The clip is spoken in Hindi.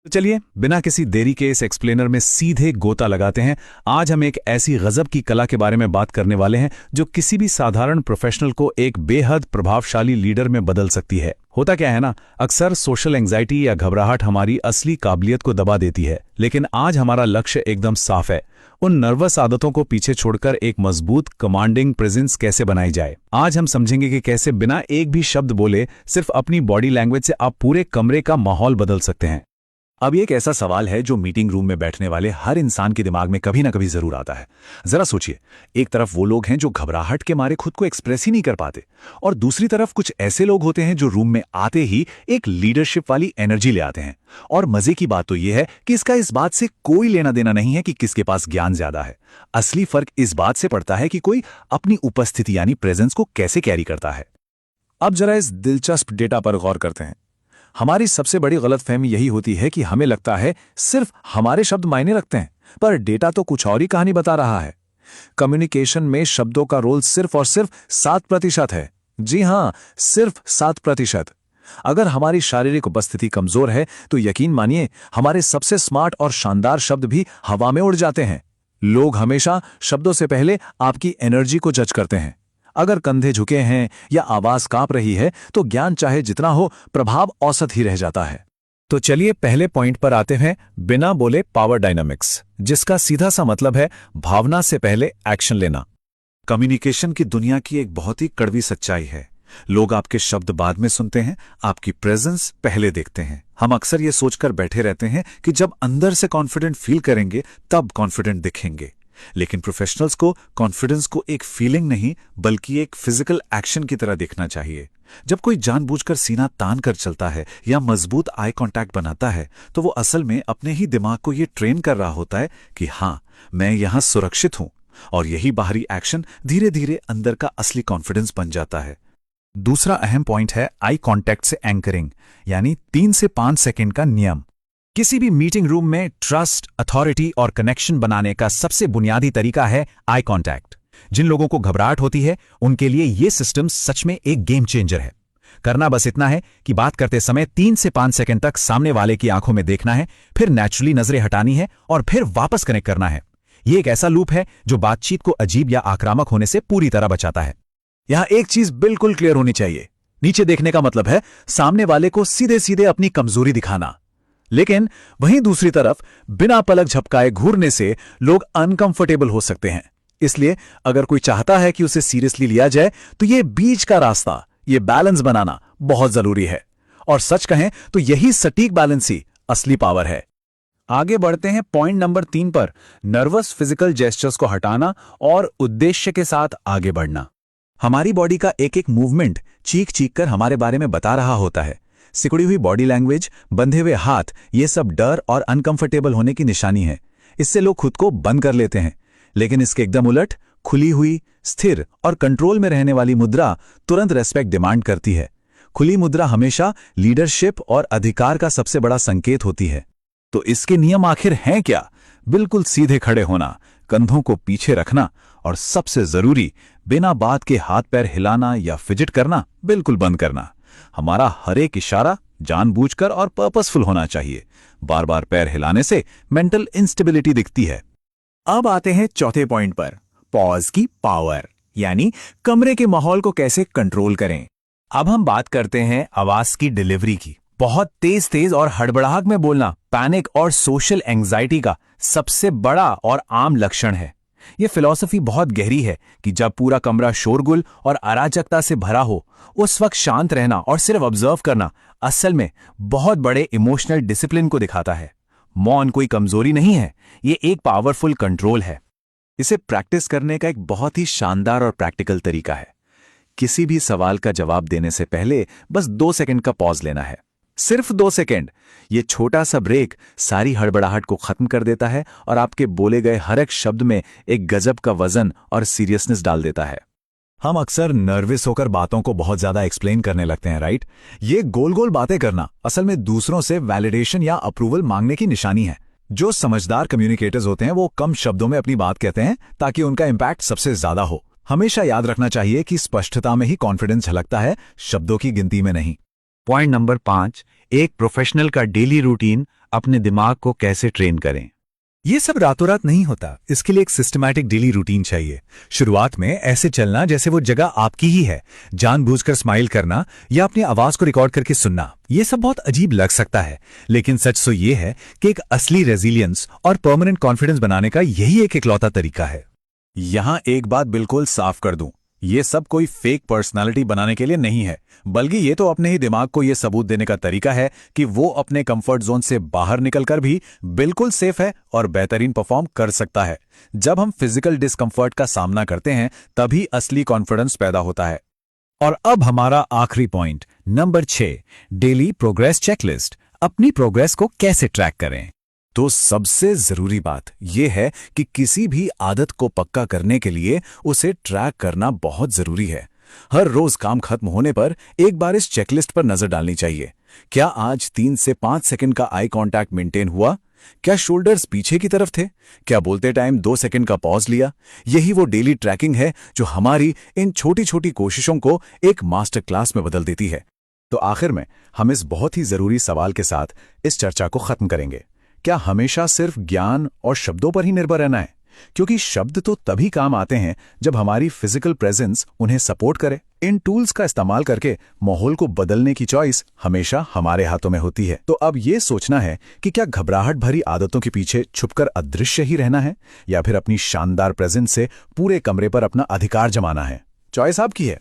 तो चलिए बिना किसी देरी के इस एक्सप्लेनर में सीधे गोता लगाते हैं। आज हम एक ऐसी गजब की कला के बारे में बात करने वाले हैं जो किसी भी साधारण प्रोफेशनल को एक बेहद प्रभावशाली लीडर में बदल सकती है। होता क्या है ना, अक्सर सोशल एंग्जाइटी या घबराहट हमारी असली काबिलियत को दबा देती है, लेकिन आज हमारा लक्ष्य एकदम साफ है। उन नर्वस आदतों को पीछे छोड़कर एक मजबूत कमांडिंग प्रेजेंस कैसे बनाई जाए। आज हम समझेंगे कि कैसे बिना एक भी शब्द बोले सिर्फ अपनी बॉडी लैंग्वेज से आप पूरे कमरे का माहौल बदल सकते हैं। अब ये एक ऐसा सवाल है जो मीटिंग रूम में बैठने वाले हर इंसान के दिमाग में कभी ना कभी जरूर आता है। जरा सोचिए, एक तरफ वो लोग हैं जो घबराहट के मारे खुद को एक्सप्रेस ही नहीं कर पाते, और दूसरी तरफ कुछ ऐसे लोग होते हैं जो रूम में आते ही एक लीडरशिप वाली एनर्जी ले आते हैं। और मजे की बात तो यह है कि इसका इस बात से कोई लेना देना नहीं है कि किसके पास ज्ञान ज्यादा है। असली फर्क इस बात से पड़ता है कि कोई अपनी उपस्थिति यानी प्रेजेंस को कैसे कैरी करता है। अब जरा इस दिलचस्प डेटा पर गौर करते हैं। हमारी सबसे बड़ी गलतफहमी यही होती है कि हमें लगता है सिर्फ हमारे शब्द मायने रखते हैं, पर डेटा तो कुछ और ही कहानी बता रहा है। कम्युनिकेशन में शब्दों का रोल सिर्फ और सिर्फ 7% है। जी हां, सिर्फ 7%। अगर हमारी शारीरिक उपस्थिति कमजोर है तो यकीन मानिए हमारे सबसे स्मार्ट और शानदार शब्द भी हवा में उड़ जाते हैं। लोग हमेशा शब्दों से पहले आपकी एनर्जी को जज करते हैं। अगर कंधे झुके हैं या आवाज कांप रही है तो ज्ञान चाहे जितना हो, प्रभाव औसत ही रह जाता है। तो चलिए पहले पॉइंट पर आते हैं, बिना बोले पावर डायनामिक्स, जिसका सीधा सा मतलब है भावना से पहले एक्शन लेना। कम्युनिकेशन की दुनिया की एक बहुत ही कड़वी सच्चाई है। लोग आपके शब्द बाद में सुनते हैं, आपकी प्रेजेंस पहले देखते हैं। हम अक्सर ये सोचकर बैठे रहते हैं कि जब अंदर से कॉन्फिडेंट फील करेंगे तब कॉन्फिडेंट दिखेंगे, लेकिन प्रोफेशनल्स को कॉन्फिडेंस को एक फीलिंग नहीं बल्कि एक फिजिकल एक्शन की तरह देखना चाहिए। जब कोई जानबूझकर सीना तान कर चलता है या मजबूत आई कांटेक्ट बनाता है तो वो असल में अपने ही दिमाग को ये ट्रेन कर रहा होता है कि हां, मैं यहां सुरक्षित हूं, और यही बाहरी एक्शन धीरे धीरे अंदर का असली कॉन्फिडेंस बन जाता है। दूसरा अहम पॉइंट है आई कांटेक्ट से एंकरिंग, यानी 3 से 5 सेकंड का नियम। किसी भी मीटिंग रूम में ट्रस्ट, अथॉरिटी और कनेक्शन बनाने का सबसे बुनियादी तरीका है आई कांटेक्ट। जिन लोगों को घबराहट होती है उनके लिए यह सिस्टम सच में एक गेम चेंजर है। करना बस इतना है कि बात करते समय 3 से 5 सेकंड तक सामने वाले की आंखों में देखना है, फिर नेचुरली नजरें हटानी है और फिर वापस कनेक्ट करना है। यह एक ऐसा लूप है जो बातचीत को अजीब या आक्रामक होने से पूरी तरह बचाता है। यहां एक चीज बिल्कुल क्लियर होनी चाहिए, नीचे देखने का मतलब है सामने वाले को सीधे सीधे अपनी कमजोरी दिखाना, लेकिन वहीं दूसरी तरफ बिना पलक झपकाए घूरने से लोग अनकंफर्टेबल हो सकते हैं। इसलिए अगर कोई चाहता है कि उसे सीरियसली लिया जाए तो ये बीच का रास्ता, ये बैलेंस बनाना बहुत जरूरी है। और सच कहें तो यही सटीक बैलेंस ही असली पावर है। आगे बढ़ते हैं पॉइंट नंबर 3 पर, नर्वस फिजिकल जेस्चर्स को हटाना और उद्देश्य के साथ आगे बढ़ना। हमारी बॉडी का एक एक मूवमेंट चीख चीख कर हमारे बारे में बता रहा होता है। सिकुड़ी हुई बॉडी लैंग्वेज, बंधे हुए हाथ, ये सब डर और अनकंफर्टेबल होने की निशानी है। इससे लोग खुद को बंद कर लेते हैं, लेकिन इसके एकदम उलट खुली हुई, स्थिर और कंट्रोल में रहने वाली मुद्रा तुरंत रेस्पेक्ट डिमांड करती है। खुली मुद्रा हमेशा लीडरशिप और अधिकार का सबसे बड़ा संकेत होती है। तो इसके नियम आखिर हैं क्या? बिल्कुल सीधे खड़े होना, कंधों को पीछे रखना और सबसे जरूरी, बिना बात के हाथ पैर हिलाना या फिजिट करना बिल्कुल बंद करना। हमारा हर एक इशारा जानबूझकर और पर्पसफुल होना चाहिए। बार बार पैर हिलाने से मेंटल इंस्टेबिलिटी दिखती है। अब आते हैं चौथे पॉइंट पर, पॉज की पावर, यानी कमरे के माहौल को कैसे कंट्रोल करें। अब हम बात करते हैं आवाज की डिलीवरी की। बहुत तेज तेज और हड़बड़ाहट में बोलना पैनिक और सोशल एंग्जाइटी का सबसे बड़ा और आम लक्षण है। यह फिलॉसफी बहुत गहरी है कि जब पूरा कमरा शोरगुल और अराजकता से भरा हो, उस वक्त शांत रहना और सिर्फ ऑब्जर्व करना असल में बहुत बड़े इमोशनल डिसिप्लिन को दिखाता है। मौन कोई कमजोरी नहीं है, ये एक पावरफुल कंट्रोल है। इसे प्रैक्टिस करने का एक बहुत ही शानदार और प्रैक्टिकल तरीका है। किसी भी सवाल का जवाब देने से पहले बस 2 सेकंड का पॉज लेना है, सिर्फ 2 सेकंड। ये छोटा सा ब्रेक सारी हड़बड़ाहट को खत्म कर देता है और आपके बोले गए हर एक शब्द में एक गजब का वजन और सीरियसनेस डाल देता है। हम अक्सर नर्वस होकर बातों को बहुत ज्यादा एक्सप्लेन करने लगते हैं, राइट? ये गोल गोल बातें करना असल में दूसरों से वैलिडेशन या अप्रूवल मांगने की निशानी है। जो समझदार कम्युनिकेटर्स होते हैं वो कम शब्दों में अपनी बात कहते हैं ताकि उनका इंपैक्ट सबसे ज्यादा हो। हमेशा याद रखना चाहिए कि स्पष्टता में ही कॉन्फिडेंस झलकता है, शब्दों की गिनती में नहीं। पॉइंट नंबर 5, एक प्रोफेशनल का डेली रूटीन, अपने दिमाग को कैसे ट्रेन करें। ये सब रातों रात नहीं होता, इसके लिए एक सिस्टमैटिक डेली रूटीन चाहिए। शुरुआत में ऐसे चलना जैसे वो जगह आपकी ही है, जानबूझकर स्माइल करना या अपनी आवाज को रिकॉर्ड करके सुनना। ये सब बहुत अजीब लग सकता है, लेकिन सच तो ये है कि एक असली रेजिलियंस और परमानेंट कॉन्फिडेंस बनाने का यही एक इकलौता तरीका है। यहां एक बात बिल्कुल साफ कर दूं, ये सब कोई फेक पर्सनालिटी बनाने के लिए नहीं है, बल्कि ये तो अपने ही दिमाग को ये सबूत देने का तरीका है कि वो अपने कंफर्ट जोन से बाहर निकलकर भी बिल्कुल सेफ है और बेहतरीन परफॉर्म कर सकता है। जब हम फिजिकल डिस्कंफर्ट का सामना करते हैं तभी असली कॉन्फिडेंस पैदा होता है। और अब हमारा आखिरी point, number 6, daily progress checklist. अपनी प्रोग्रेस को कैसे ट्रैक करें? तो सबसे जरूरी बात यह है कि किसी भी आदत को पक्का करने के लिए उसे ट्रैक करना बहुत जरूरी है। हर रोज काम खत्म होने पर एक बार इस चेकलिस्ट पर नजर डालनी चाहिए। क्या आज 3 से 5 सेकंड का आई कांटेक्ट मेंटेन हुआ? क्या शोल्डर्स पीछे की तरफ थे? क्या बोलते टाइम 2 सेकंड का पॉज लिया? यही वो डेली ट्रैकिंग है जो हमारी इन छोटी छोटी कोशिशों को एक मास्टर क्लास में बदल देती है। तो आखिर में हम इस बहुत ही जरूरी सवाल के साथ इस चर्चा को खत्म करेंगे। क्या हमेशा सिर्फ ज्ञान और शब्दों पर ही निर्भर रहना है? क्योंकि शब्द तो तभी काम आते हैं जब हमारी फिजिकल प्रेजेंस उन्हें सपोर्ट करे। इन टूल्स का इस्तेमाल करके माहौल को बदलने की चॉइस हमेशा हमारे हाथों में होती है। तो अब ये सोचना है कि क्या घबराहट भरी आदतों के पीछे छुपकर अदृश्य ही रहना है, या फिर अपनी शानदार प्रेजेंस से पूरे कमरे पर अपना अधिकार जमाना है। चॉइस आपकी है।